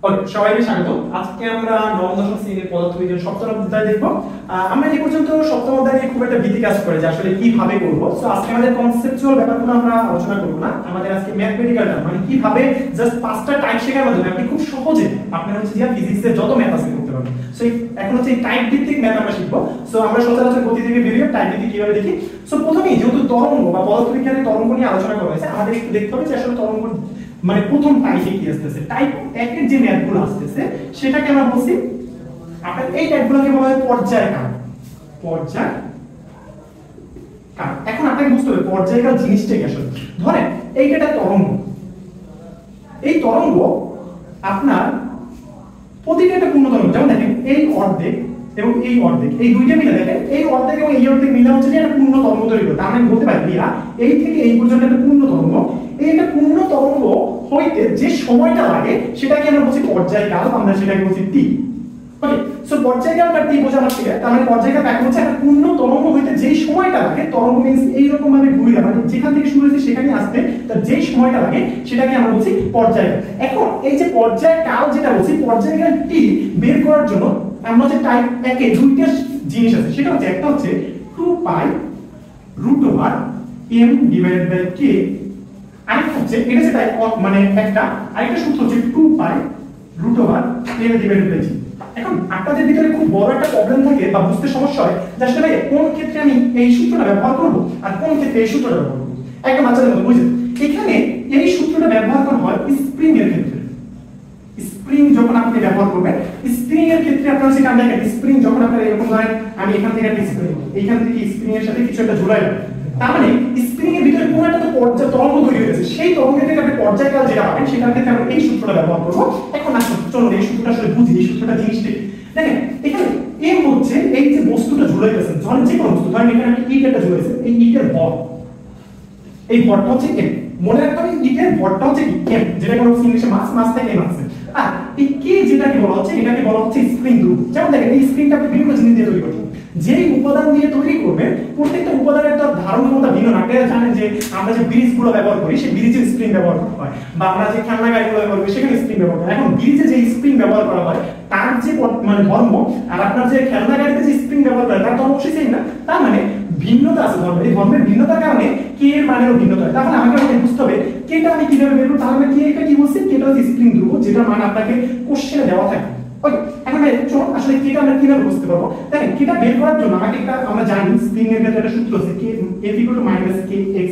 ওকে, সবাইকে স্বাগত। আজকে আমরা নবম দশম শ্রেণীর পদার্থবিজ্ঞান সপ্তম অধ্যায় দেখব। আমরা এই পর্যন্ত সপ্তম অধ্যায়ে খুব একটা ভীতি কাজ করে যে আসলে কিভাবে করব। সো আজকে আমাদের কনসেপচুয়াল ব্যাপারগুলো আমরা আলোচনা করব না। আমাদের আজকে ম্যাথমেটিক্যাল টার্ম মানে কিভাবে জাস্ট পাঁচটা টাইপ শেখার মাধ্যমে আপনি খুব সহজে আপনার হচ্ছে যে ফিজিক্সের যত ম্যাথ আছে করতে পারবেন। সো এখন হচ্ছে এই টাইপ ভিত্তিক ম্যাথ আমরা শিখব। সো আমরা সচরাচর গতি থেকে বেরিয়ে টাইপ ভিত্তিক কিভাবে দেখি। সো প্রথমেই যেহেতু তরঙ্গ বা পদার্থবিজ্ঞানের তরঙ্গ নিয়ে আলোচনা করা হয়েছে, আমাদের একটু দেখতে হবে যে আসলে তরঙ্গ মানে প্রথম টাইপে কি আসতেছে। টাইপ 1 এর যে ম্যাথগুলো আসতেছে সেটাকে আমরা বলছি আপনার এই টাইপগুলোকে বলা হয় পর্যায়কাল। পর্যায়কাল। এখন আপনাকে বুঝতে হবে পর্যায়কাল জিনিসটা কি আসলে। ধরেন এইটা একটা তরঙ্গ, এই তরঙ্গ আপনার প্রতিটা একটা পূর্ণ তরঙ্গ। যেমন দেখেন এই অর্ধেক এবং এই অর্ধেক, এই দুইটা মিলে দেখেন এই অর্ধেক এবং এই অর্ধেক মিলে হচ্ছে যে একটা পূর্ণ তরঙ্গ তৈরি করে। তার মানে বলতে পারি এই থেকে এই পর্যন্ত একটা পূর্ণ তরঙ্গ। এই একটা পূর্ণ তরঙ্গ হইতে যে সময়টা লাগে সেটাকে আমরা বলছি পর্যায়কাল, আমরা সেটাকে বলছি টি। ওকে, সো পর্যায়কালটা টি বোঝানো ঠিক আছে। তার মানে পর্যায়কাল ব্যাখ্যা হচ্ছে একটা পূর্ণ তরঙ্গ হইতে যেই সময়টা লাগে, তরঙ্গ মিন্স এই রকম ভাবে ঘুরে মানে যেখান থেকে শুরু হয়েছে সেখানে আসতে তার যেই সময়টা লাগে সেটাকে আমরা বলছি পর্যায়কাল। এখন এই যে পর্যায়কাল যেটা বলছি, পর্যায়কাল টি বের করার জন্য আমরা যে টাইপ 1 এ দুইটা জিনিস আছে, সেটা হচ্ছে একটা হচ্ছে 2 পাই √m ডিভাইডেড বাই k, আরেকটা হচ্ছে এটা সেটা মানে একটা আরেকটা সূত্র হচ্ছে 2 পাই √m ডিভাইডেড বাই g। এখন আপনাদের ভিতরে খুব বড় একটা প্রবলেম থাকে বা বুঝতে সমস্যা হয় যে আসলে কোন ক্ষেত্রে আমি এই সূত্রটা ব্যবহার করব আর কোন ক্ষেত্রে এই সূত্রটা ব্যবহার করব। একদম বাচ্চাদের মতো বুঝেন, এখানে এই সূত্রটা ব্যবহার করা হয় স্প্রিং এর ক্ষেত্রে। স্প্রিং যখন আপনি ব্যবহার করবেন, স্প্রিং এর ক্ষেত্রে আপনারা সেটা দেখেন স্প্রিং যখন আপনারা এরকম ধরেন আমি এখান থেকে একটা স্প্রিং, এইখান থেকে স্প্রিং এর সাথে কিছু একটা ঝুলাইলাম, তার মানে স্প্রিং এর ভিতরে কোন একটা পর্যায় তরঙ্গ তৈরি হয়েছে, সেই তরঙ্গের থেকে আপনি পর্যায়কাল যেটা পাবেন সেটার ক্ষেত্রে আমরা এই সূত্রটা ব্যবহার করব। এখন আসুন চলুন এই সূত্রটা আসলে বুঝি, এই সূত্রটা জিনিসটা দেখেন। এখানে m হচ্ছে এই যে বস্তুটা ঝুলাই গেছে, ধরেন যে কোনো বস্তু, ধরেন এখানে আমি ইট একটা ঝুলাইছে, এই ইটের ভর, এই ভরটা হচ্ছে m। মনে রাখতে হবে ইটের ভরটা হচ্ছে কি m, যেটাকে আমরা ইংলিশে মাস থেকে m আছে। আর এই k যেটাকে বলা হচ্ছে এটাকে বলা হচ্ছে স্প্রিং গ্রুপ। যেমন দেখেন এই স্প্রিংটা আপনি বিভিন্ন জিনিস দিয়ে তৈরি করছেন, যেই উপাদান দিয়ে তৈরি করবেন প্রত্যেকটা উপাদানের তো ধারণ ক্ষমতা ভিন্ন না। আপনারা জানেন যে আমরা যে ব্রিজগুলো ব্যবহার করি সেই ব্রিজে স্প্রিং ব্যবহার করা হয়, বা আমরা যে খেলনা গাড়িগুলো ব্যবহার করি সেখানে স্প্রিং ব্যবহার করা হয়। এখন ব্রিজে যে স্প্রিং ব্যবহার করা হয় তার যে মানে ধর্ম আর আপনার যে খেলনা গাড়িতে যে স্প্রিং ব্যবহার করা হয় তার তো অবশ্যই সেম না। তার মানে ভিন্নতা আছে ধর্মের, এই ধর্মের ভিন্নতার কারণে কে এর মানেরও ভিন্নতা হয়। তাহলে আমাকে বুঝতে হবে কেটা আমি কিভাবে বের করব। তাহলে কে এটা কি বলছি, কেটা হচ্ছে স্প্রিং ধ্রুব, যেটা মান আপনাকে কোশ্চেনে দেওয়া থাকে। ওকে, এখন চলুন আসলে কেটা আমরা কিভাবে বুঝতে পারবো। দেখেন কেটা বের করার জন্য আমাকে একটা আমরা জানি স্প্রিং এর ক্ষেত্রে একটা সূত্র আছে k F = -kx।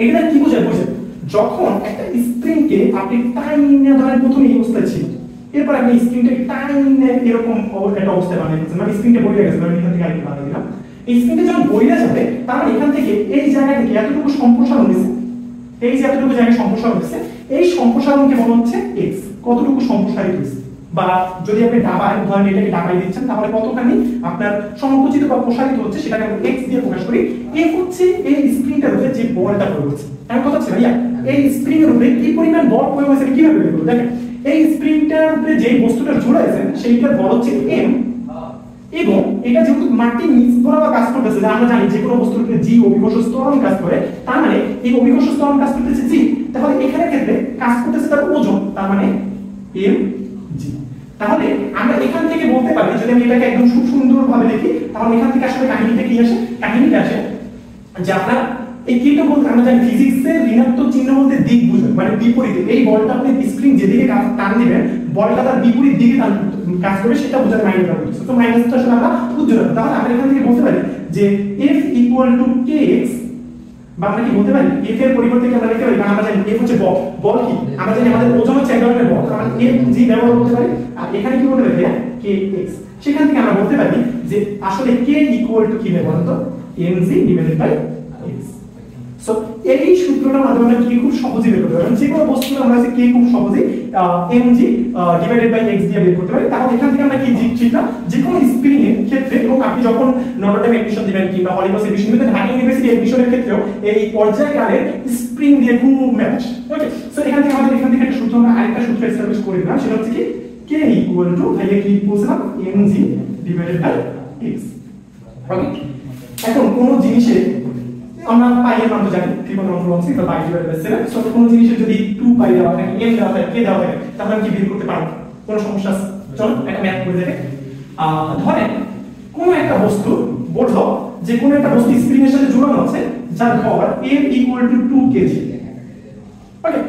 এটা কি বোঝায় বুঝেন, যখন একটা স্প্রিং কে আপনি টাইনে ধরেন প্রথমে এই অবস্থায় ছিল, এরপর আপনি স্প্রিংটাকে টাইনে এরকম একটা অবস্থায় বানিয়ে দিচ্ছেন, মানে স্প্রিংটা বইরে গেছে, আমি এখান থেকে আরেকটু বানিয়ে দিলাম। এই স্প্রিংটা যখন বইরে যাবে তার মানে এখান থেকে এই জায়গা থেকে এতটুকু সম্প্রসারণ হয়েছে, এই যে এতটুকু জায়গায় সম্প্রসারণ হয়েছে, এই সম্প্রসারণকে বলা হচ্ছে x। কতটুকু সম্প্রসারিত হয়েছে, বা যদি আপনি ডাবায় ধরেন এটাকে ডাবায় দিচ্ছেন তাহলে কতখানি আপনার সংকুচিত বা প্রসারিত হচ্ছে সেটাকে আমরা x দিয়ে প্রকাশ করি। f হচ্ছে এই স্প্রিংটার উপরে যে বলটা প্রয়োগ হচ্ছে। এখন কথা হচ্ছে ভাইয়া এই স্প্রিং এর উপরে কি পরিমাণ বল প্রয়োগ হয়েছে কিভাবে বের করব। দেখেন এই স্প্রিংটার উপরে যে বস্তুটা ঝুলাইছেন সেইটার বল হচ্ছে m, এবং এটা যেহেতু মাটির নিচ বরাবর কাজ করতেছে, আমরা জানি যে কোনো বস্তুর উপরে g অভিকর্ষ ত্বরণ কাজ করে, তার মানে এই অভিকর্ষ ত্বরণ কাজ করতেছে g, তাহলে এখানে ক্ষেত্রে কাজ করতেছে তার ওজন, তার মানে mg। তাহলে আমরা এখান থেকে বলতে পারি, যদি আমি এটাকে একদম খুব সুন্দরভাবে লিখি তাহলে এখান থেকে আসলে কাহিনীটা কি আসে, কাহিনীটা আসে যে আপনার এই কিটা বলতে আমরা জানি ফিজিক্সের ঋণাত্মক চিহ্ন বলতে দিক বুঝায়, মানে বিপরীতে। এই বলটা আপনি স্প্রিং যেদিকে টান দিবেন বলটা তার বিপরীত দিকে কাজ করবে, সেটা বোঝাতে মাইনাস ব্যবহার করছে। তো মাইনাসটা আসলে আমরা উজ্জ্বল, তাহলে আমরা এখান থেকে বলতে পারি যে f = kx, বা আমরা কি বলতে পারি f এর পরিবর্তে কি আমরা লিখতে পারি, কারণ আমরা জানি f হচ্ছে বল। বল কি আমরা জানি আমাদের ওজন হচ্ছে এক ধরনের বল, আমরা mg ব্যবহার করতে পারি। আর এখানে কি বলতে পারি kx, সেখান থেকে আমরা বলতে পারি যে আসলে k = কি ব্যবহার তো mg divided by x। So এই সূত্রটার মাধ্যমে আমরা কি খুব সহজেই বের করতে পারি, যে কোনো বস্তু আমরা আছে কে খুব সহজেই mg ডিভাইডেড বাই x দিয়ে বের করতে পারি। তাহলে এখান থেকে আমরা কি শিখলাম, যে কোনো স্প্রিং এর ক্ষেত্রে, এবং আপনি যখন নটরডেম এডমিশন দিবেন কিংবা হলিক্রস এডমিশন দিবেন, ঢাকা ইউনিভার্সিটি এডমিশনের ক্ষেত্রেও এই পর্যায়কালের স্প্রিং দিয়ে খুব ম্যাচ। ওকে, সো এখান থেকে আমাদের এখান থেকে একটা সূত্র, আমরা আরেকটা সূত্র এস্টাবলিশ করে দিলাম, সেটা হচ্ছে কি k = তাহলে কি বলছিলাম mg ডিভাইডেড বাই x। ওকে, এখন কোন জিনিসে আমরা পাই এর মান তো জানি 3.116 বা 22/7। সো কোন জিনিসের যদি 2 পাই দেওয়া থাকে, m দেওয়া থাকে, k দেওয়া থাকে, তাহলে আমি কি বের করতে পারবো? কোনো সমস্যা আছে? চলো একটা ম্যাথ করে দেখে। ধরেন কোন একটা বস্তু বললো যে কোন একটা বস্তু স্প্রিং এর সাথে ঝুলানো আছে যার ভর m = 2 কেজি। ওকে,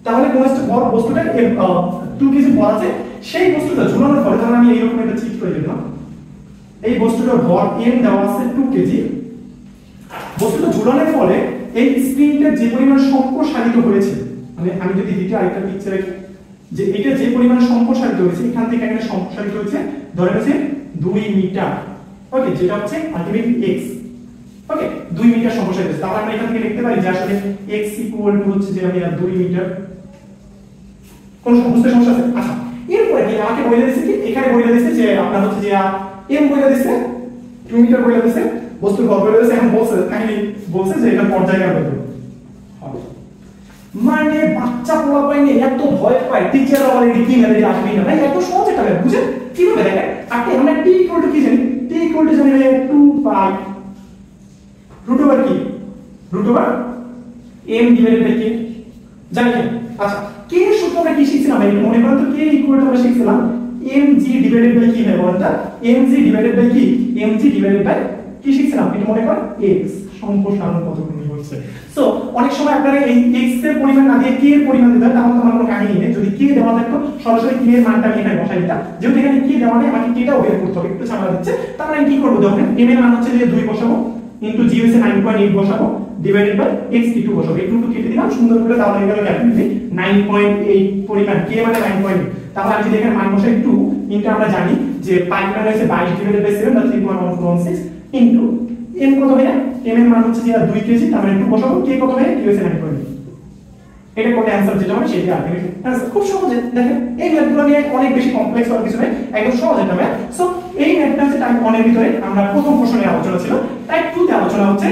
তাহলে কোন একটা ভর বস্তুটা 2 কেজি ভর আছে, সেই বস্তুটা ঝুলানোর পরে তাহলে আমি এইরকম একটা চিত্র দিলাম। এই বস্তুটার ভর m দেওয়া আছে 2 কেজি। বস্তুটা ঝুলানোর ফলে এই স্প্রিংটা যে পরিমাণ সম্প্রসারিত হয়েছে, মানে আমি যদি দ্বিতীয় আরেকটা পিকচার রাখি, যে এটা যে পরিমাণ সম্প্রসারিত হয়েছে এখান থেকে এখানে সম্প্রসারিত হয়েছে ধরে আছে 2 মিটার। ওকে, যেটা হচ্ছে আলটিমেটলি x। ওকে, 2 মিটার সম্প্রসারিত হয়েছে। তাহলে আমরা এখান থেকে লিখতে পারি যে আসলে x হচ্ছে যে আমি 2 মিটার। কোন সমস্যা আছে? আচ্ছা, এরপরে কি আমাকে বলে দিয়েছে কি, এখানে বলে দিয়েছে যে আপনার হচ্ছে যে m বলে দিয়েছে 2 মিটার বলে দিয়েছে, বস্তুর ভর বলে দিয়েছে। এখন বলছে কাহিনী বলছে যে এটা পর্যায়কাল হবে। মানে বাচ্চা পোলা পাইনি এত ভয় পায়, টিচাররা বলে কি মেরে আসবে না ভাই, এত সহজ এটা বুঝে কিভাবে দেখেন। আপনি আমরা t কি জানি, t জানি 2 পাই √ কি √m ডিভাইডেড বাই k জানি কি? আচ্ছা, k এর সূত্র আমরা কি শিখছিলাম ভাই? মনে করেন তো k আমরা শিখছিলাম mg ডিভাইডেড বাই কি ভাই বলটা, mg ডিভাইডেড বাই কি, mg ডিভাইডেড বাই কি শিখছিলাম এটা মনে করেন x সম্প্রসারণ কতখানি হচ্ছে। সো অনেক সময় আপনারা এই x এর পরিমাণ না দিয়ে k এর পরিমাণ দিবেন, তাহলে তোমার কোনো কাহিনী নেই। যদি k দেওয়া থাকতো সরাসরি k এর মানটা আমি এখানে বসাই দিতাম। যেহেতু এখানে k দেওয়া নেই, আমাকে k টাও বের করতে হবে, একটু ঝামেলা দিচ্ছে। তাহলে আমি কি করব? দেখেন m এর মান হচ্ছে যে 2 বসাবো, ইনটু g হইছে 9.8 বসাবো, ডিভাইডেড বাই x কি 2 বসাবো। এই 2 কেটে দিলাম সুন্দর করে, তাহলে হয়ে গেল ক্যালকুলেটে 9.8 পরিমাণ k মানে 9.8। তাহলে আমি যদি এখানে মান বসাই 2 ইনটু আমরা জানি যে পাই মান হইছে 22 ডিভাইডেড বাই 7 বা 3.116 ইনটু m কত হয়? m এর মান হচ্ছে যে 2 কেজি, তার মানে 2 বসাবো, k কত হয়? k হইছে 9.8। এটা কোন অ্যানসার যেটা হবে সেটা আলটিমেটলি অ্যানসার। খুব সহজে দেখেন, এই ম্যাথগুলো নিয়ে অনেক বেশি কমপ্লেক্স হওয়ার কিছু নেই, একদম সহজ একটা ম্যাথ। সো এই ম্যাথটা হচ্ছে টাইপ 1 এর ভিতরে আমরা প্রথম প্রশ্নে আলোচনা ছিল। টাইপ 2 তে আলোচনা হচ্ছে,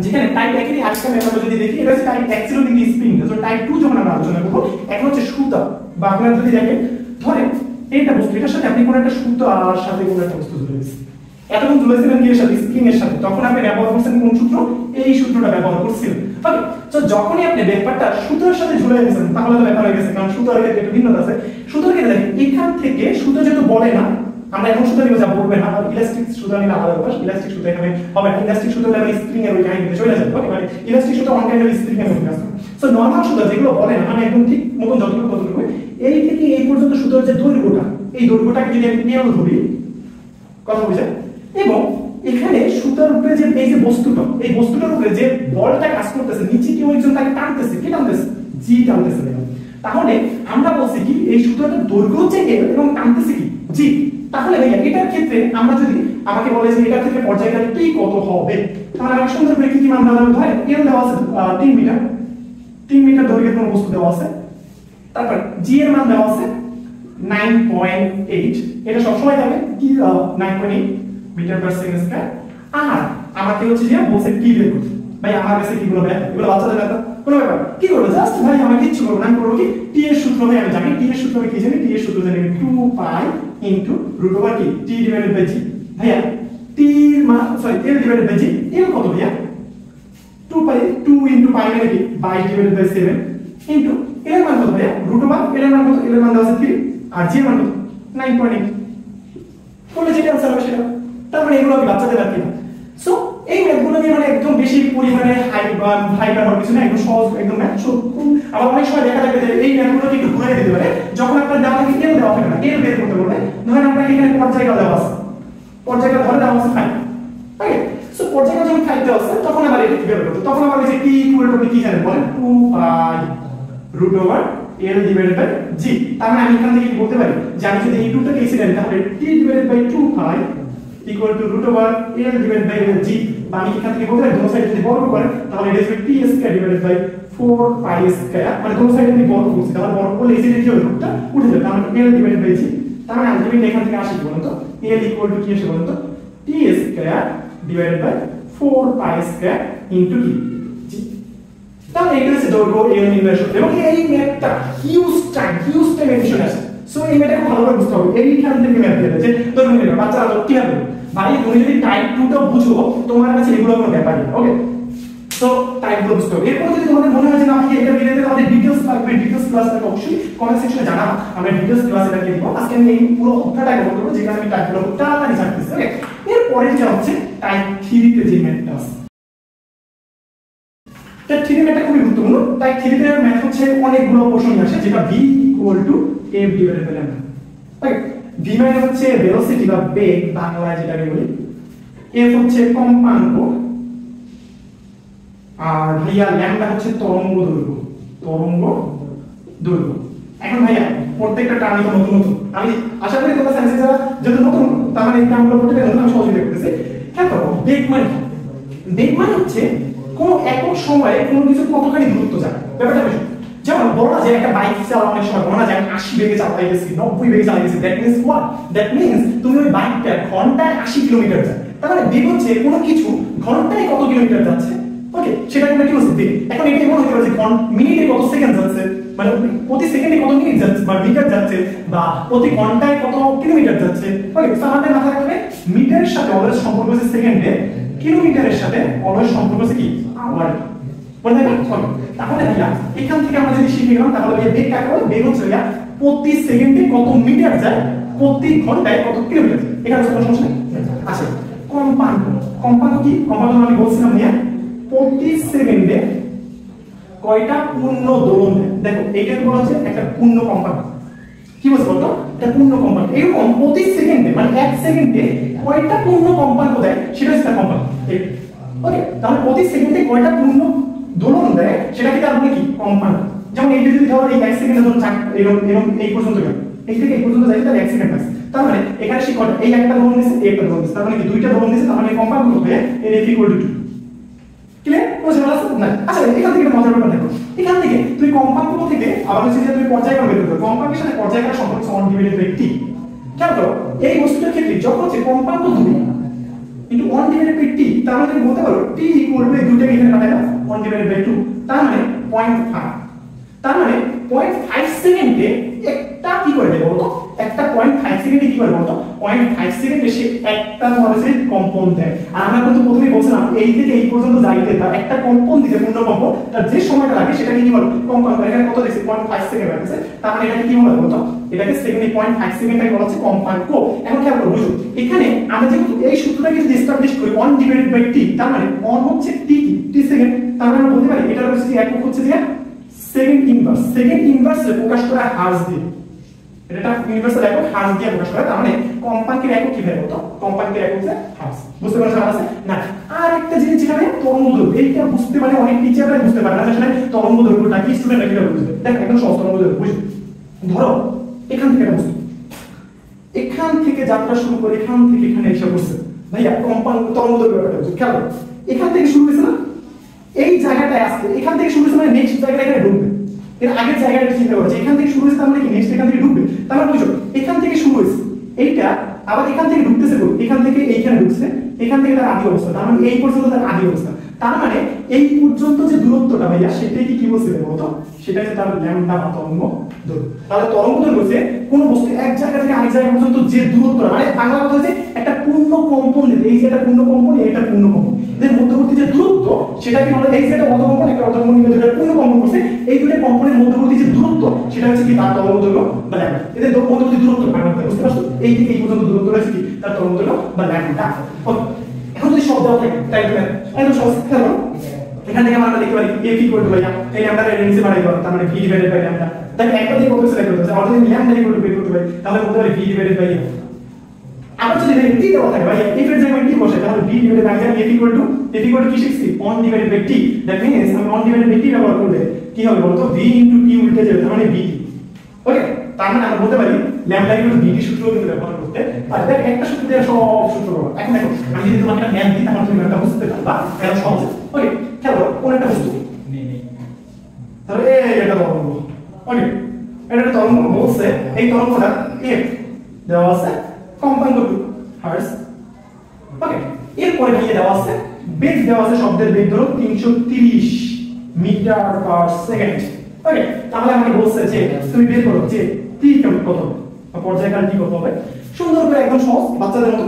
যেখানে টাইপ 1 এর আজকে আমরা যদি দেখি এটা হচ্ছে টাইপ 1 ছিল কিন্তু স্প্রিং। সো টাইপ 2 যখন আমরা আলোচনা করব, এখন হচ্ছে সুতা, বা আপনারা যদি দেখেন ধরেন এইটা বস্তু, এটার সাথে আপনি কোন একটা সুতা আর সাথে কোন একটা বস্তু ঝুলে দিয়েছেন, এতক্ষণ ঝুলেছিলেন কি এর সাথে, স্প্রিং এর সাথে, তখন আপনি ব্যবহার করছেন কোন সূত্র? এই সূত্রটা ব্যবহার করছিলেন। ওকে, তো যখনই আপনি ব্যাপারটা সুতার সাথে ঝুলে দিয়েছেন তাহলে তো ব্যাপার হয়ে গেছে, কারণ সুতার ক্ষেত্রে একটু ভিন্নতা আছে। সুতার ক্ষেত্রে দেখেন এখান থেকে সুতা যেহেতু বলে না, আমরা এখন সুতা নিব যা বলবে না, আর ইলাস্টিক সুতা নিলে আলাদা ব্যাপার। ইলাস্টিক সুতা এখানে হবে না, ইলাস্টিক সুতা হলে স্প্রিং এর ওই কাহিনীতে চলে যাবে। ওকে, মানে ইলাস্টিক সুতা অন কাইন্ড অফ স্প্রিং এর মধ্যে আছে। সো নরমাল সুতা যেগুলো বলে না, মানে একদম ঠিক মতন যতটুকু ততটুকু, এই থেকে এই পর্যন্ত সুতার যে দৈর্ঘ্যটা, এই দৈর্ঘ্যটাকে যদি আমি l ধরি, কথা বুঝে, এবং এখানে সুতার উপরে যে এই যে বস্তুটা, এই বস্তুটার উপরে যে বলটা কাজ করতেছে, নিচে কেউ একজন তাকে টানতেছে, কি টানতেছে? জি টানতেছে। তাহলে আমরা বলছি কি এই সুতাটার দৈর্ঘ্য হচ্ছে l এবং টানতেছে কি জি। তাহলে ভাইয়া এটার ক্ষেত্রে আমরা যদি আমাকে বলে যে এটার থেকে পর্যায়কাল t কত হবে, তাহলে আমি সুন্দর করে কি মান দেওয়া হবে? ধরেন l দেওয়া আছে 3 মিটার, 3 মিটার দৈর্ঘ্যের কোনো বস্তু দেওয়া আছে, তারপর g এর মান দেওয়া আছে 9.8, এটা সব সময় থাকে কি 9.8 মিটার পার সেকেন্ড স্কয়ার। আর আমাকে হচ্ছে যে বলছে কি বের করতে, ভাই আমার কাছে কি গুলো ব্যাপার, এগুলো বাচ্চাদের ব্যাপার, কোনো ব্যাপার কি করব? জাস্ট ভাই আমাকে কিচ্ছু করব না, আমি করব কি t এর সূত্র আমি জানি, t এর সূত্র আমি কি জানি? t এর সূত্র জানি 2 পাই ইনটু √ কি t ডিভাইডেড বাই g। ভাইয়া t এর মান sorry l divided by g, l কত ভাইয়া? 2 পাই, 2 ইনটু পাই মানে কি 22 ডিভাইডেড বাই 7 ইনটু l এর মান কত ভাইয়া? √ l এর মান কত? l এর মান দেওয়া আছে 3 আর g এর মান কত? 9.8। বলে যেটা आंसर হবে সেটা। তার মানে এগুলো আমি বাচ্চাদের আর কি না। সো এই ম্যাথগুলো নিয়ে মানে একদম বেশি পরিমাণে হাইপার হওয়ার কিছু না, একদম সহজ একদম ম্যাথ। সো আবার অনেক সময় দেখা যাবে যে এই ম্যাথগুলোকে একটু ঘুরে দিতে পারে, যখন আপনার দেওয়া থাকে l দেওয়া থাকে না, l বের করতে বলবে, ধরেন আপনার এখানে পর্যায়কাল দেওয়া আছে, পর্যায়কাল ধরে দেওয়া আছে 5। ওকে, সো পর্যায়কাল যখন 5 দেওয়া আছে তখন আবার এটা কি বের করতে, তখন আবার এই যে t কি জানেন বলেন? 2 পাই √ l ডিভাইডেড বাই g। তার মানে আমি এখান থেকে কি বলতে পারি যে আমি যদি এই 2 টাকে এসে নেই, তাহলে t divided by 2 pi equal to √ l divided by g। বা আমি এখান থেকে বলতে পারি দোনো সাইড যদি বর্গ করেন তাহলে এটা হবে t square divided by 4 pi square, মানে দোনো সাইড যদি বর্গ করছি তাহলে বর্গ করলে এই যে কি হবে রূপটা উঠে যাবে, তাহলে l ডিভাইডেড বাই g। তার মানে আলটিমেটলি এখান থেকে আসে কি বলেন তো, l ইকুয়াল টু কি আসে বলেন তো? t square divided by 4 pi square into কি g। তাহলে এটা হচ্ছে দৈর্ঘ্য l নির্ণয় সূত্র। এবং এই ম্যাথটা হিউজ টাইম এডিশন আছে। সো এই ম্যাথটা খুব ভালোভাবে বুঝতে হবে, এইখান থেকে ম্যাথ দিয়ে যে দৈর্ঘ্য নির্ণয় বাচ্চারা তো কি হবে ভাই, তুমি যদি টাইপ 2 টা বুঝো তোমার কাছে এগুলো কোনো ব্যাপার না। ওকে, তো টাইপগুলো বুঝতে হবে। এরপর যদি তোমাদের মনে হয় যে না ভাই এটা রিলেটেড আমাদের ডিটেইলস লাগবে, ডিটেইলস ক্লাস লাগবে, অবশ্যই কমেন্ট সেকশনে জানাও, আমরা ডিটেইলস ক্লাস এটা দিয়ে দিব। আজকে আমি এই পুরো অধ্যায়টা কভার করব যেখানে আমি টাইপগুলো তাড়াতাড়ি জানতেছি। ওকে, এরপরে যেটা হচ্ছে টাইপ 3 তে যে ম্যাথটা আছে, টাইপ 3 ম্যাথটা খুবই গুরুত্বপূর্ণ। টাইপ 3 তে ম্যাথ হচ্ছে অনেকগুলো প্রশ্ন আসে যেটা v f divided by lambda. Okay, v মানে হচ্ছে ভেলোসিটি বা বেগ বাংলায় যেটাকে বলি, f হচ্ছে কম্পাঙ্ক, আর ভাইয়া ল্যামডা হচ্ছে তরঙ্গ দৈর্ঘ্য, তরঙ্গ দৈর্ঘ্য। এখন ভাইয়া প্রত্যেকটা টার্মই তো নতুন নতুন, আমি আশা করি তোমরা সায়েন্সে যারা যেহেতু নতুন তার মানে এই টার্মগুলো প্রত্যেকটা নতুন, আমি সহজে করতেছি। হ্যাঁ, তো বেগ মানে কি? বেগ মানে হচ্ছে কোন একক সময়ে কোনো কিছু কতখানি দূরত্ব যায়, ব্যাপারটা বেশি। যেমন বলো না যে একটা বাইক চালানোর সময় বলো না যে আমি 80 বেগে চালাইতেছি, 90 বেগে চালাইতেছি, that means what? That means তুমি ওই বাইকটা ঘন্টায় 80 কিলোমিটার যায়। তার মানে বেগ হচ্ছে কোনো কিছু ঘন্টায় কত কিলোমিটার যাচ্ছে, ওকে, সেটা আমরা কি বলছি বেগ। এখন এটা এমন হতে পারে যে মিনিটে কত সেকেন্ড যাচ্ছে, মানে প্রতি সেকেন্ডে কত মিনিট যাচ্ছে বা মিটার যাচ্ছে, বা প্রতি ঘন্টায় কত কিলোমিটার যাচ্ছে। ওকে, তো আমাদের মাথায় রাখবে মিটারের সাথে অলওয়েজ সম্পর্ক আছে সেকেন্ডে, কিলোমিটারের সাথে অলওয়েজ সম্পর্ক আছে কি আওয়ার। বলতে পারি তাহলে ভাইয়া এখান থেকে আমরা যদি শিখে গেলাম তাহলে ভাইয়া বেগ কাকে বলে? বেগ হচ্ছে ভাইয়া প্রতি সেকেন্ডে কত মিটার যায়, প্রতি ঘন্টায় কত কিলোমিটার যায়। এখানে কোনো সমস্যা নেই। আচ্ছা, কম্পাঙ্ক, কম্পাঙ্ক কি? কম্পাঙ্ক আমি বলছিলাম ভাইয়া প্রতি সেকেন্ডে কয়টা পূর্ণ দোলন দেয়। দেখো এইটাকে বলা হচ্ছে একটা পূর্ণ কম্পাঙ্ক। কি বলছো বলতো? এটা পূর্ণ কম্পাঙ্ক। এরকম প্রতি সেকেন্ডে মানে 1 সেকেন্ডে কয়টা পূর্ণ কম্পাঙ্ক দেয় সেটা হচ্ছে কম্পাঙ্ক। ওকে, তাহলে প্রতি সেকেন্ডে কয়টা পূর্ণ দোলন দেয় সেটাকে তার মানে কি কম্পাঙ্ক। যেমন এইটা যদি ধরো এই 1 সেকেন্ডে ধরো এরকম এই পর্যন্ত গেল, এই থেকে এই পর্যন্ত যাইতে তাহলে 1 সেকেন্ড আছে। তার মানে এখানে সে কয়টা, এই একটা দোলন দিয়েছে, এই একটা দোলন দিয়েছে, তার মানে কি দুইটা দোলন দিয়েছে, তার মানে কম্পাঙ্ক হবে এর f = 2। ক্লিয়ার? বুঝতে পারছো না? আচ্ছা, এখান থেকে মজার ব্যাপার দেখো, এখান থেকে তুই কম্পাঙ্ক থেকে আবার হচ্ছে যে তুই পর্যায়ক্রম বের করবে। কম্পাঙ্কের সাথে পর্যায়ক্রমের সম্পর্ক 1 ডিভাইডেড বাই t। খেয়াল করো এই বস্তুটার ক্ষেত্রে যখন হচ্ছে কম্পাঙ্ক 2 কিন্তু 1 ডিভাইডেড বাই t, তার মানে তুমি বলতে পারো t = দুইটাকে এখানে কাটাই দাও 1 ডিভাইডেড বাই 2, তার মানে 0.5। তার মানে 0.5 সেকেন্ডে একটা কি করে দেয় বলতো? একটা 0.5 সেকেন্ডে কি করে বলতো? 0.5 সেকেন্ডে সে একটা মহাবিশ্বের কম্পন দেয়। আর আমরা কিন্তু প্রথমেই বলছিলাম এই থেকে এই পর্যন্ত যাইতে তার একটা কম্পন দিতে, পূর্ণ কম্পন, তার যে সময়টা লাগে সেটাকে কি বলে? কম্পাঙ্ক। এখানে কত দিয়েছে? 0.5 সেকেন্ড লাগছে। তার মানে এটাকে কি বলে বলতো? এটাকে সেকেন্ডে 0.5 সেকেন্ডটাকে বলা হচ্ছে কম্পাঙ্ক। এখন খেয়াল করো, বুঝো এখানে আমরা যেহেতু এই সূত্রটাকে যদি এস্টাবলিশ করি 1 ডিভাইডেড বাই t, তার মানে 1 হচ্ছে t কি? t second. তার মানে আমরা বলতে পারি এটার হচ্ছে একক হচ্ছে যে সেকেন্ড ইনভার্স। সেকেন্ড ইনভার্সে প্রকাশ করা হার্জ দিয়ে, এটা ইউনিভার্সাল একক হার্জ দিয়ে প্রকাশ করে। তার মানে কম্পাঙ্কের একক কি হবে বলতো? কম্পাঙ্কের একক হচ্ছে হার্জ। বুঝতে পারছো আছে না? আর একটা জিনিস যেখানে তরঙ্গ দৈর্ঘ্য, এইটা বুঝতে মানে অনেক টিচাররা বুঝতে পারে না আসলে তরঙ্গ দৈর্ঘ্যটা কি, স্টুডেন্টরা কিভাবে বুঝবে। দেখো একদম সহজ তরঙ্গ দৈর্ঘ্য বুঝবে। ধরো এখান থেকে বুঝতে, এখান থেকে যাত্রা শুরু করে এখান থেকে এখানে এসে বসছে ভাইয়া কম্পাঙ্ক তরঙ্গ দৈর্ঘ্যটা বুঝো। খেয়াল করো এখান থেকে শুরু হয়েছে না, এই জায়গাটায় আসছে, এখান থেকে শুরু হয়েছে মানে নেক্সট জায়গাটা এখানে ঢুকবে। এর আগের জায়গাটা চিন্তা করছে, এখান থেকে শুরু হয়েছে তার মানে কি নেক্সট এখান থেকে ঢুকবে। তার মানে বুঝো এখান থেকে শুরু হয়েছে এইটা, আবার এখান থেকে ঢুকতেছে, এখান থেকে এইখানে ঢুকছে, এখান থেকে তার আদি অবস্থা, তার মানে এই পর্যন্ত তার আদি অবস্থা। তার মানে এই পর্যন্ত যে দূরত্বটা ভাইয়া সেটাই কি বলছে বলতো? সেটাই তার ল্যামডা বা তরঙ্গ দৈর্ঘ্য। তাহলে তরঙ্গ দৈর্ঘ্য হচ্ছে কোন বস্তু এক জায়গা থেকে আরেক জায়গা পর্যন্ত যে দূরত্বটা, মানে বাংলা কথা হচ্ছে একটা পূর্ণ কম্পন দিতে, এই যে একটা পূর্ণ কম্পন, এটা পূর্ণ কম্পন, এদের মধ্যবর্তী যে দূরত্ব সেটাকে বলে, এই যে একটা অর্ধকম্পন একটা অর্ধকম্পন নিয়ে যেটা পূর্ণ কম্পন করছে, এই দুটো কম্পনের মধ্যবর্তী যে দূরত্ব সেটা হচ্ছে কি তার তরঙ্গ দৈর্ঘ্য বা ল্যামডা। এদের মধ্যবর্তী দূরত্ব বুঝতে পারছো? এই থেকে এই পর্যন্ত দূরত্ব হচ্ছে কি তার তরঙ্গ দৈর্ঘ্য বা ল্যামডা। এখন যদি সব দেওয়া থাকে তাই একদম সহজ। খেলো এখান থেকে আমরা লিখতে পারি a = ভাইয়া এই ল্যামডাটা এর নিচে বাড়াই দাও, তার মানে v ডিভাইডেড বাই ল্যামডা। তাহলে একটা দিয়ে কত সেট করতে হবে? আমরা যদি ল্যামডা = বের করতে পারি তাহলে বলতে পারি v ডিভাইডেড বাই a। আবার যদি t দেওয়া থাকে ভাইয়া f এর জায়গায় t বসে তাহলে v divided by a f = কি শিখছি 1 divided by t। That means আমি 1 ডিভাইডেড বাই t ব্যবহার করলে কি হবে বলতো? v * t উল্টে যাবে, তার মানে v। ওকে, তার মানে আমরা বলতে পারি ল্যামডা = v সূত্র কিন্তু ব্যবহার করতে আর দেখ একটা সূত্র দিয়ে সব সূত্র পাবো। এখন দেখো আমি যদি তোমাকে একটা ম্যাথ দিই তাহলে তুমি ম্যাথটা বুঝতে পারবা এটা সহজ। ওকে, খেলো কোন একটা বস্তু তাহলে এটা তরঙ্গ। ওকে, এটা তরঙ্গ বলছে এই তরঙ্গটা f দেওয়া আছে কম্পাঙ্ক 2 হার্জ। ওকে, এরপরে কি দেওয়া আছে? বেগ দেওয়া আছে, শব্দের বেগ ধরো 330 মিটার পার সেকেন্ড। ওকে, তাহলে আমাকে বলছে যে তুমি বের করো যে t কত, পর্যায়কাল t কত হবে। সুন্দর করে একদম সহজ বাচ্চাদের মতো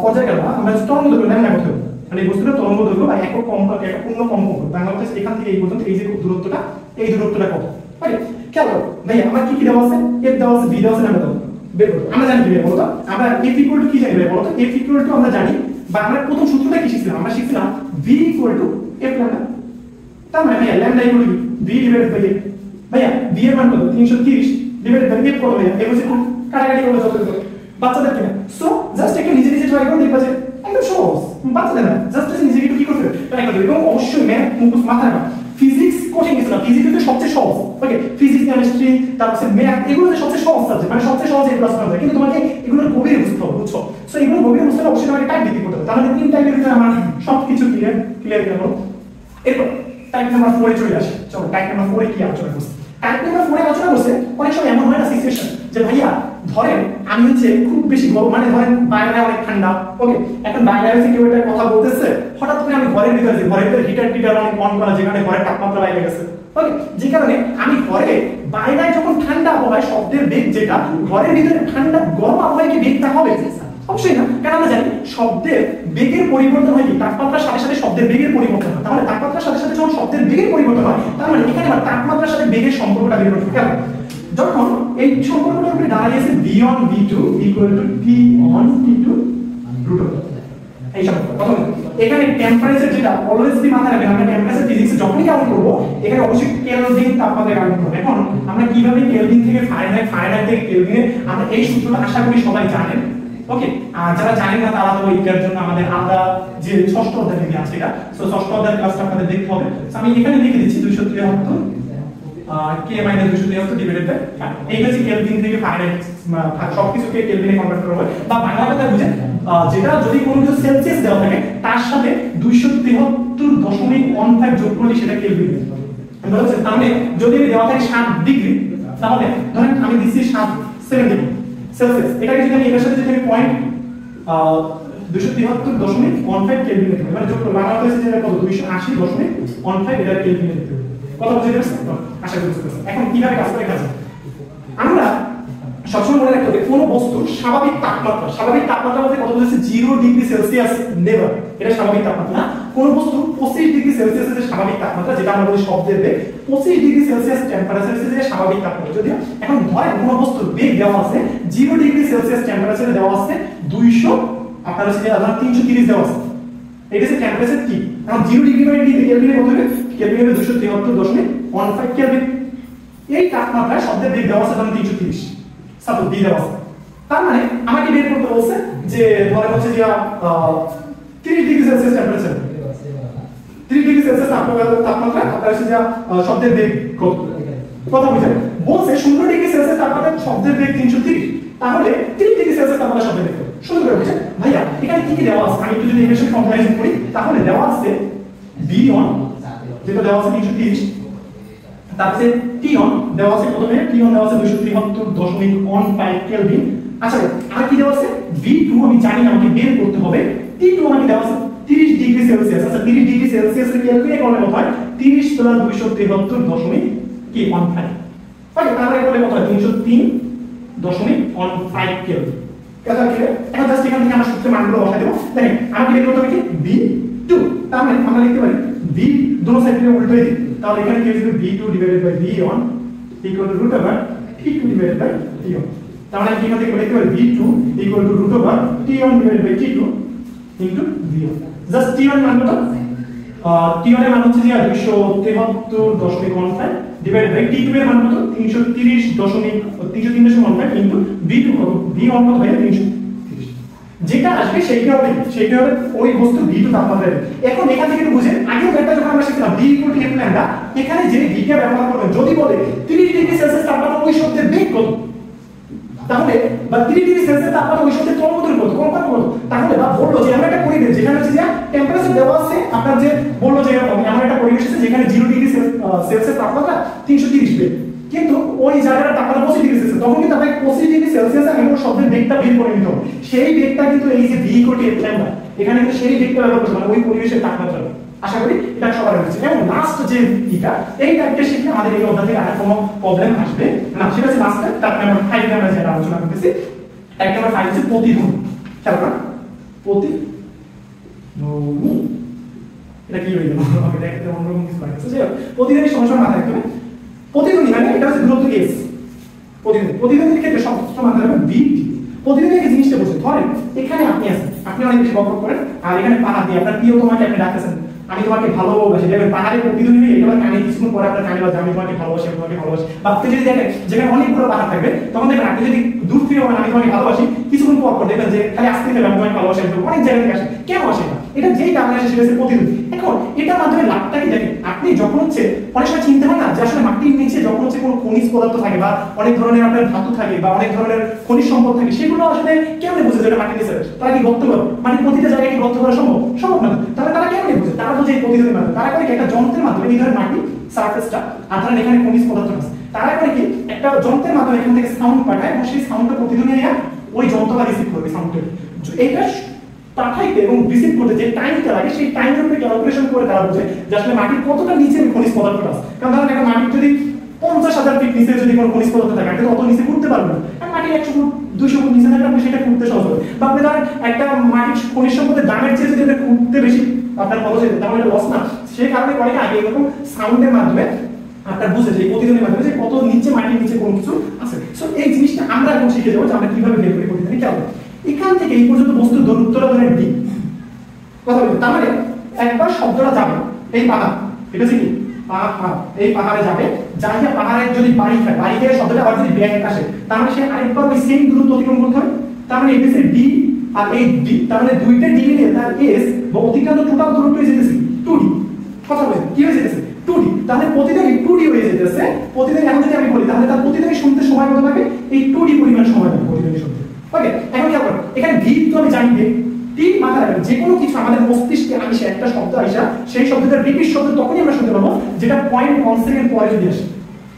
পর্যায়কাল আমরা তরঙ্গ দৈর্ঘ্য ল্যামডা কত হবে, মানে এই বস্তুটা তরঙ্গ দৈর্ঘ্য বা একক কম্পাঙ্ক একটা পূর্ণ কম্পাঙ্ক বাংলা হচ্ছে এখান থেকে এই পর্যন্ত এই যে দূরত্বটা এই দূরত্বটা কত ওকে খেয়াল করো ভাই আমার কি কি দেওয়া আছে f দেওয়া আছে b দেওয়া আছে না দেওয়া বের করো আমরা জানি কি বের করো আমরা f কি জানি বের করো f আমরা জানি বা আমরা প্রথম সূত্রটা কি শিখছিলাম আমরা শিখছিলাম v f ল্যাম্ডা তার মানে ভাইয়া lambda v divided by f ভাইয়া v এর মান কত 330 ডিভাইডেড বাই f কত ভাইয়া f হচ্ছে কাটাকাটি করলে যত বাচ্চাদের কিনা সো জাস্ট একটু নিজে নিজে ট্রাই করো দেখবা যে একদম সহজ বাচ্চাদের না জাস্ট নিজে একটু কি করতে ট্রাই করতে এবং অবশ্যই ম্যাথ মুখস্থ মাথায় রাখবা ফিজিক্স কঠিন কিছু না ফিজিক্স হচ্ছে সবচেয়ে সহজ ওকে ফিজিক্স কেমিস্ট্রি তারপর ম্যাথ এগুলো হচ্ছে সবচেয়ে সহজ সাবজেক্ট মানে সবচেয়ে সহজ এই প্রশ্ন হবে কিন্তু তোমাকে এগুলোর গভীরে বুঝতে হবে বুঝছো সো এগুলো গভীরে বুঝতে হলে অবশ্যই তোমাকে টাইপ দিতে হবে তাহলে তিন টাইপের ভিতরে আমার সবকিছু ক্লিয়ার করব এরপর টাইপ নাম্বার 4 এ চলে আসে চলো টাইপ নাম্বার 4 এ কি আলোচনা করছি টাইপ নাম্বার 4 এ আলোচনা করছে অনেক সময় এমন হয় না সিচুয়েশন যে ভাইয়া ধরেন আমি হচ্ছে খুব বেশি গরম মানে ধরেন বাইরে অনেক ঠান্ডা ওকে এখন বাইরে এসে কেউ একটা কথা বলতেছে হঠাৎ করে আমি ঘরের ভিতরে আছি ঘরের ভিতরে হিটার অনেক অন করা যেখানে ঘরের তাপমাত্রা বাইরে গেছে ওকে যে কারণে আমি ঘরে বাইরে যখন ঠান্ডা আবহাওয়ায় শব্দের বেগ যেটা ঘরের ভিতরে ঠান্ডা গরম আবহাওয়ায় কি বেগটা হবে অবশ্যই না কারণ আমরা জানি শব্দের বেগের পরিবর্তন হয় কি তাপমাত্রার সাথে সাথে শব্দের বেগের পরিবর্তন হয় তাহলে তাপমাত্রার সাথে সাথে যখন শব্দের বেগের পরিবর্তন হয় তার মানে এখানে আবার তাপমাত্রার সাথে বেগের সম্পর্কটা বের হচ্ছে কেন যখন এই সম্পর্কটার উপরে দাঁড়িয়েছে v on v2 equal to t on t2 root of এই সম্পর্ক প্রথমে এখানে টেম্পারেচার যেটা অলওয়েজ বি মাথায় রাখবেন আমরা টেম্পারেচার ফিজিক্স যখনই কাউন্ট করব এখানে অবশ্যই কেলভিন তাপমাত্রা কাউন্ট করব এখন আমরা কিভাবে কেলভিন থেকে ফারেনহাইট থেকে কেলভিনে আমরা এই সূত্রটা আশা করি সবাই জানেন ওকে আর যারা জানেন না তারা তো এটার জন্য আমাদের আমরা যে ষষ্ঠ অধ্যায় থেকে আছে এটা সো ষষ্ঠ অধ্যায়ের ক্লাসটা আপনাদের দেখতে হবে সো আমি এখানে লিখে দিচ্ছি 273 k - 273 ডিভাইডেড বাই এই হচ্ছে কেলভিন থেকে ফারেনহাইট সবকিছুকে কেলভিনে কনভার্ট করা হয় বা বাংলা কথায় বুঝেন যেটা যদি কোনো কিছু সেলসিয়াস দেওয়া থাকে তার সাথে 273.15 যোগ করলে সেটা কেলভিন আমরা বলছি তার মানে যদি দেওয়া থাকে 7 ডিগ্রি তাহলে ধরেন আমি দিচ্ছি 7 ডিগ্রি সেলসিয়াস এটাকে যদি আমি এর সাথে যদি আমি পয়েন্ট 273.15 কেলভিন লিখি মানে যোগ করলে বাংলা হচ্ছে যেটা কত 280.15 এটা কেলভিন লিখতে হবে কথা বুঝে গেছেন আশা করি বুঝতে পারছেন এখন কিভাবে কাজ করে কাজ আমরা সবসময় মনে রাখতে হবে কোন বস্তুর স্বাভাবিক তাপমাত্রা বলতে কত বলছে 0 ডিগ্রি সেলসিয়াস নেভার এটা স্বাভাবিক তাপমাত্রা কোন বস্তু 25 ডিগ্রি সেলসিয়াসের যে স্বাভাবিক তাপমাত্রা যেটা আমরা বলি শব্দের বেগ 25 ডিগ্রি সেলসিয়াস টেম্পারেচার যে স্বাভাবিক তাপমাত্রা যদিও এখন ধরেন কোন বস্তুর বেগ দেওয়া আছে 0 ডিগ্রি সেলসিয়াস টেম্পারেচারে দেওয়া আছে 200 আপনারা হচ্ছে যে 330 দেওয়া আছে এটা হচ্ছে টেম্পারেচার কি এখন 0 ডিগ্রি বাই ডিগ্রি কেলভিনে কত হবে কেলভিনে 273.15 কেলভিন এই তাপমাত্রায় শব্দের বেগ দেওয়া আছে 330 সাপোজ দিয়ে দেওয়া আছে তার মানে আমাকে বের করতে বলছে যে ধরে হচ্ছে যে 30 degree Celsius temperature 30 degree Celsius তাপমাত্রা আপনার হচ্ছে যে শব্দের বেগ কত কথা বুঝেন বলছে 0 ডিগ্রি সেলসিয়াস তাপমাত্রায় শব্দের বেগ 330 তাহলে 30 ডিগ্রি সেলসিয়াস তাপমাত্রায় শব্দের বেগ শুরু করে বুঝেন ভাইয়া এখানে কি কি দেওয়া আছে আমি একটু যদি ইকুয়েশন কম্পারিজন করি তাহলে দেওয়া আছে v on যেটা দেওয়া আছে 330 তারপরে টিয়ন দেওয়া আছে প্রথমে টিয়ন দেওয়া আছে 273.15 কেলভিন আচ্ছা আর কি দেওয়া আছে v2 আমি জানি না আমাকে বের করতে হবে t2 আমাকে দেওয়া আছে 30 ডিগ্রি সেলসিয়াস আচ্ছা 30 ডিগ্রি সেলসিয়াস এর কেলভিনে করলে কত হয় 30 + 273.15 ওকে তাহলে করলে কত হয় 303.15 কেলভিন কথা কি এখন জাস্ট এখান থেকে আমরা সূত্রের মানগুলো বসাই দেব দেখেন আমাকে বের করতে হবে কি v2 তার মানে আমরা লিখতে পারি v দুটো সাইড থেকে উল্টো দিই তাহলে এখানে কি হবে v2 divided by v1 equal to t2 divided by t1 তার মানে এখান থেকে লিখতে পারি v2 equal to t1 divided by t2 into v1 just t1 মান কত t1 এর মান হচ্ছে যে 273.15 ডিভাইডেড বাই t2 এর মান কত 330.15 ইনটু v2 কত v1 কত হয় 330 যেটা আসবে সেইটা হবে ওই বস্তু v2 তাপমাত্রা এখন এখান থেকে বুঝেন আগেও একটা যখন আমরা শিখলাম v f λ এখানে যে v কে ব্যবহার করবেন যদি বলে 30 ডিগ্রি সেলসিয়াস তাপমাত্রা ওই শব্দের বেগ কত তাহলে বা 30 ডিগ্রি সেলসিয়াস তাপমাত্রা ওই শব্দের তরঙ্গ দৈর্ঘ্য কত কম্পাঙ্ক কত তাহলে বা বললো যে আমরা একটা পরিবেশ যেখানে হচ্ছে যে টেম্পারেচার দেওয়া আছে আপনার যে বললো যে আমরা একটা পরিবেশ আছে যেখানে 0 ডিগ্রি সেলসিয়াস তাপমাত্রা 330 বেগ কিন্তু ওই জায়গার তাপমাত্রা 25 ডিগ্রি সেলসিয়াস তখন কিন্তু আপনাকে 25 ডিগ্রি সেলসিয়াস এর এমন শব্দের বেগটা বের করে নিতে হবে সেই বেগটা কিন্তু এই যে v f λ এখানে কিন্তু সেই বেগটা ব্যবহার করতে মানে ওই পরিবেশের তাপমাত্রা আশা করি এটা সবার হচ্ছে এবং লাস্ট যে এটা এই টাইপটা শিখলে আমাদের এই অধ্যায় থেকে আর কোনো প্রবলেম আসবে না সেটা হচ্ছে লাস্ট টাইপ নাম্বার 5 এ আমরা যেটা আলোচনা করতেছি টাইপ নাম্বার 5 হচ্ছে প্রতিধ্বনি খেয়াল করুন প্রতিধ্বনি এটা কি হয়ে গেল, ওকে দেখতে অন্যরকম কিছু লাগছে। যে প্রতিধ্বনি সমস্যা মাথায় রাখতে হবে, প্রতিধ্বনি মানে এটা হচ্ছে দূরত্ব এস, প্রতিধ্বনির ক্ষেত্রে সবসময় মাথায় রাখবেন বি। প্রতিধ্বনি এই জিনিসটা বলছে, ধরেন এখানে আপনি আছেন, আপনি অনেক বেশি বকবক করেন, আর এখানে পাহাড় দিয়ে আপনার প্রিয় তোমাকে আপনি ডাকতেছেন, আমি তোমাকে ভালোবাসি, দেখবেন পাহাড়ের প্রতিধ্বনি হয়ে এটা কানে কিছুক্ষণ পরে আপনার কানে বাজে আমি তোমাকে ভালোবাসি, আমি তোমাকে ভালোবাসি। বা আপনি যদি দেখেন যেখানে অনেকগুলো পাহাড় থাকবে তখন দেখবেন আপনি যদি দূর থেকে বলেন আমি তোমাকে ভালোবাসি, কিছুক্ষণ পর পর দেখবেন যে খালি আসতে থেকে আমি তোমাকে ভালোবাসি, অনেক জায়গা থেকে আসে। কেন আসে না? এটা যেই কারণে আসে সেটা হচ্ছে প্রতিধ্বনি। এখন এটার মাধ্যমে লাভটা কি দেখেন, আপনি যখন হচ্ছে অনেক সময় চিন্তা হয় না যে আসলে মাটির নিচে যখন হচ্ছে কোনো খনিজ পদার্থ থাকে বা অনেক ধরনের আপনার ধাতু থাকে বা অনেক ধরনের খনিজ সম্পদ থাকে, সেগুলো আসলে কেমনে বুঝে যে এটা মাটির নিচে? তারা কি গর্ত করে? মানে প্রতিটা জায়গায় কি গর্ত করা সম্ভব? সম্ভব না। তাহলে তারা কেমনে বুঝে? তারা বুঝে এই প্রতিধ্বনির মাধ্যমে। তারা করে কি একটা যন্ত্রের মাধ্যমে এই ধরনের মাটি সারফেসটা আর ধরেন এখানে খনিজ পদার্থ আছে, তারা করে কি একটা যন্ত্রের মাধ্যমে এখান থেকে সাউন্ড পাঠায় এবং সেই সাউন্ডটা প্রতিধ্বনি নিয়ে ওই যন্ত্রটা রিসিভ করবে সাউন্ডটা। এইটা পাঠাইতে এবং রিসিভ করতে যে টাইমটা লাগে সেই টাইমের উপরে ক্যালকুলেশন করে তারা বুঝে যে আসলে মাটির কতটা নিচে ওই খনিজ পদার্থটা আছে। কারণ ধরেন একটা মাটির যদি 50,000 ফিট নিচে যদি কোনো খনিজ পদার্থ থাকে, আপনি তো অত নিচে করতে পারবেন না। আর মাটির 100 ফুট 200 ফুট নিচে থাকলে আপনি সেটা করতে সহজ হবে। বা আপনি ধরেন একটা মাটির খনিজ সম্পদের দামের চেয়ে যদি এটা করতে বেশি আপনার খরচ হয়ে যায় তাহলে এটা লস না। সেই কারণে অনেকে আগে এরকম সাউন্ডের মাধ্যমে আপনার বুঝে যে প্রতিধ্বনির মাধ্যমে যে কত নিচে মাটির নিচে কোন কিছু আছে। সো এই জিনিসটা আমরা এখন শিখে যাবো যে আমরা কিভাবে বের করি প্রতিধ্বনি কেমন। এখান থেকে এই পর্যন্ত বস্তুর দূরত্বটা ধরেন ডি, কথা বলি। তার মানে একবার শব্দটা যাবে এই পাহাড়, এটা হচ্ছে কি পাহাড়, এই পাহাড়ে যাবে, যাইয়া পাহাড়ের যদি বাড়ি খায়, বাড়ি খেয়ে শব্দটা আবার যদি ব্যাক আসে, তার মানে সে আরেকবার ওই সেম দূরত্ব অতিক্রম করতে হবে। তার মানে এটা হচ্ছে ডি আর এই ডি, তার মানে দুইটা ডি মিলে তার এস বা অতিক্রান্ত টোটাল দূরত্ব হয়ে যেতেছে 2d। কথা বলেন কি হয়ে যেতেছে 2d। তাহলে প্রতিদিনই 2d হয়ে যেতেছে। প্রতিদিন এখন যদি আমি বলি তাহলে তার প্রতিদিনই শুনতে সময় কত লাগে? এই 2d পরিমাণ সময় লাগে প্রতিদিনই শুনতে। ওকে, এখন কি করব? এখানে ভি তো আমি জানি টি মাথায় রাখবেন, যে কোনো কিছু আমাদের মস্তিষ্কে আসে একটা শব্দ আইসা সেই শব্দটার রিপিট শব্দ তখনই আমরা শুনতে পাবো যেটা 0.1 সেকেন্ড পরে যদি আসে।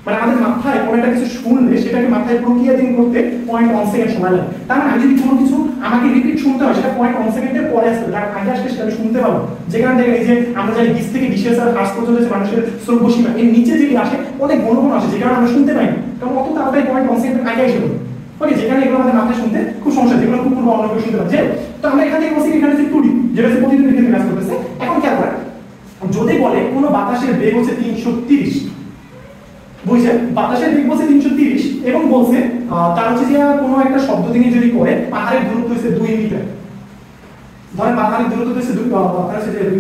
মানে আমাদের মাথায় কোনো একটা কিছু শুনলে সেটাকে মাথায় প্রক্রিয়াধীন করতে 0.1 সেকেন্ড সময় লাগে। তার মানে আমি যদি কোনো কিছু আমাকে রিপিট শুনতে হয় সেটা 0.1 সেকেন্ডের পরে আসবে, তার আগে আসলে সেটা আমি শুনতে পাবো। যেখানে দেখেন এই যে আমরা জানি 20 থেকে 20,000 হার্টজ পর্যন্ত যে মানুষের শ্রব্য সীমা, এর নিচে যদি আসে অনেক ঘন ঘন আসে, যে কারণে আমরা শুনতে পাই না, কারণ অত তাড়াতাড়ি 0.1 সেকেন্ড আগে এসে পড়ে। ওকে, যেখানে এগুলো আমাদের মাথায় শুনতে খুব সমস্যা, যেগুলো খুব পূর্ব অন্য শুনতে পাচ্ছে। তো আমরা এখান থেকে বলছি এখানে যে 2d যেটা হচ্ছে প্রতিদিনের ক্ষেত্রে কাজ করতেছে। এখন কি করে যদি বলে কোনো বাতাসের বেগ হচ্ছে 330, বুঝছেন? বাতাসের বেগ বলছে 330 এবং বলছে তার হচ্ছে যে কোনো একটা শব্দ তিনি যদি করে পাহাড়ের দূরত্ব হচ্ছে 2 মিটার। ধরেন পাহাড়ের দূরত্ব হচ্ছে 2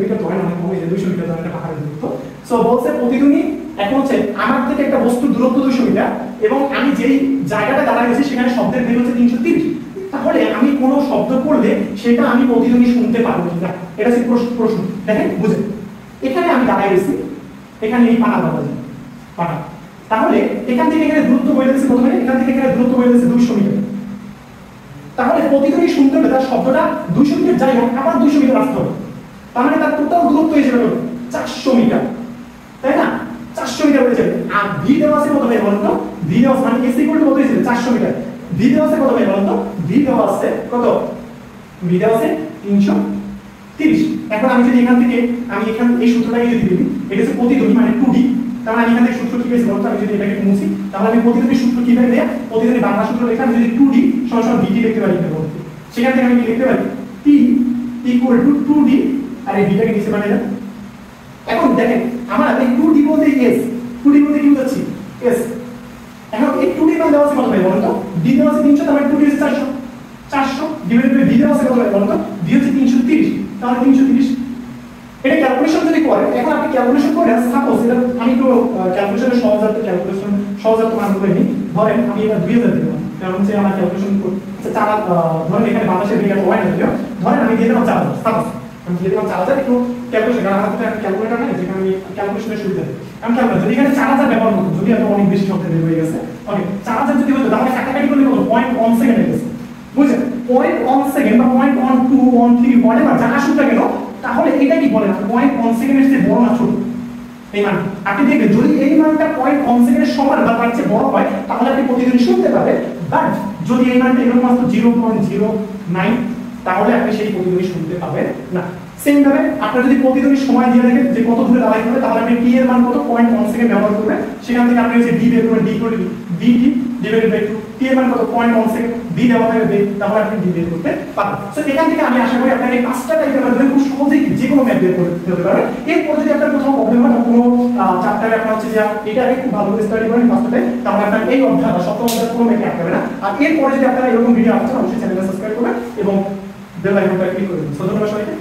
মিটার, ধরেন অনেক কম, এই যে 200 মিটার ধরেন একটা পাহাড়ের দূরত্ব। সো বলছে প্রতিদিনই এখন হচ্ছে আমার থেকে একটা বস্তুর দূরত্ব 200 মিটার এবং আমি যেই জায়গাটা দাঁড়ায় গেছি সেখানে শব্দের বেগ হচ্ছে 330। তাহলে আমি কোনো শব্দ করলে সেটা আমি প্রতিদিনই শুনতে পারবো কিনা, এটা হচ্ছে প্রশ্ন। দেখেন বুঝেন, এখানে আমি দাঁড়ায় গেছি, এখানে এই পাহাড় বাজে পাহাড়, তাহলে এখান থেকে এখানে দূরত্ব বলে দিয়েছে প্রথমে, এখান থেকে এখানে দূরত্ব বলে দিয়েছে 200 মিটার। তাহলে প্রতিদিনই শুনতে হবে তার শব্দটা 200 মিটার যাই হোক আবার 200 মিটার আসতে হবে। তার মানে তার টোটাল দূরত্ব হিসেবে 400 মিটার, তাই না? 400 মিটার হয়ে যাবে। আর ভি দেওয়া আছে কত ভাই বলুন তো? ভি দেওয়া আছে মানে এস ইকুয়াল টু কত হয়েছে? 400 মিটার। ভি দেওয়া আছে কত ভাই বলুন তো? ভি দেওয়া আছে কত? ভি দেওয়া আছে 330। এখন আমি যদি এখান থেকে আমি এখান এই সূত্রটাকে যদি দিই, এটা হচ্ছে প্রতিধ্বনি মানে 2d। তাহলে আমি এখান থেকে সূত্র কি পেয়েছি বলতো? আমি যদি এটাকে মুছি তাহলে আমি প্রতিধ্বনির সূত্র কিভাবে দেয়া? প্রতিধ্বনির বাংলা সূত্র লেখা আমি যদি 2d সমান vt লিখতে পারি কিনা বলতে, সেখান থেকে আমি কি লিখতে পারি? t ইকুয়াল টু 2d আর এই vটাকে নিচে বানিয়ে দাও। এখন দেখেন আমার এই 2d বলতে s, 2d বলতে কি বুঝাচ্ছি? s। এখন এই 2d মান দেওয়া আছে কত ভাই বলুন তো? d দেওয়া আছে 300, তাহলে 2d হচ্ছে 400। 400 ডিভাইডেড বাই v দেওয়া আছে কত ভাই বলুন তো? v হচ্ছে 330, তাহলে 330। এটা ক্যালকুলেশন যদি করেন, এখন আপনি ক্যালকুলেশন করে সাপোজ এটা আমি একটু ক্যালকুলেশনের সহজাত মানগুলো নিই। ধরেন আমি এটা 2000 দিলাম, কারণ হচ্ছে আমার ক্যালকুলেশন আচ্ছা চারা ধরেন এখানে বাতাসের বেগ হয় না দিলাম, ধরেন আমি দিয়ে দিলাম 4000, সাপোজ আমি দিয়ে দিলাম 4000। একটু ক্যালকুলেশন, কারণ আমার কাছে ক্যালকুলেটর নেই যেখানে আমি ক্যালকুলেশনের সুবিধা দিই। আমি ক্যালকুলেটর যদি এখানে 4000 ব্যবহার করতাম, যদি এত অনেক বেশি শব্দ বের হয়ে গেছে, ওকে 4000 যদি হতো তাহলে কাটাকাটি করলে কত? 0.1 সেকেন্ড হয়ে গেছে, বুঝছেন? 0.1 সেকেন্ড বা 0.12 13 whatever যা আসুক না কেন, তাহলে এটা কি বলে না 0.1 সেকেন্ডের চেয়ে বড় না ছোট এই মান? আপনি দেখবেন যদি এই মানটা 0.1 সেকেন্ডের সমান বা তার চেয়ে বড় হয় তাহলে আপনি প্রতিদিন শুনতে পাবেন। বাট যদি এই মানটা এরকম মাত্র 0.09 তাহলে আপনি সেই প্রতিদিন শুনতে পাবেন না। সেম ভাবে আপনারা যদি প্রতিদিন সময় দিয়ে দেখেন যে কত দূরে দাঁড়াইতে হবে, তাহলে আপনি t এর মান কত 0.1 সেকেন্ড ব্যবহার করবেন, সেখান থেকে আপনি যে d বের করবেন, d equal to dt divided by 2 t এর মান কত 0.1 সেকেন্ড, বি দেওয়া থাকবে বি, তাহলে আপনি ডি বের করতে পারবেন। সো এখান থেকে আমি আশা করি আপনাকে পাঁচটা টাইপের মাধ্যমে খুব সহজেই যে কোনো ম্যাথ বের করতে পারবেন। এরপর যদি আপনার কোথাও প্রবলেম হয় বা কোনো চ্যাপ্টারে আপনার হচ্ছে যে এটা আগে খুব ভালো করে স্টাডি করেন ফার্স্টে, তাহলে আপনার এই অধ্যায় বা সপ্তম অধ্যায় কোনো ম্যাথে আটকাবে না। আর এরপরে যদি আপনারা এরকম ভিডিও আসছে অবশ্যই চ্যানেলটা সাবস্ক্রাইব করবেন এবং বেল আইকনটা ক্লিক করে দিন। সো ধন্যবাদ সবাইকে।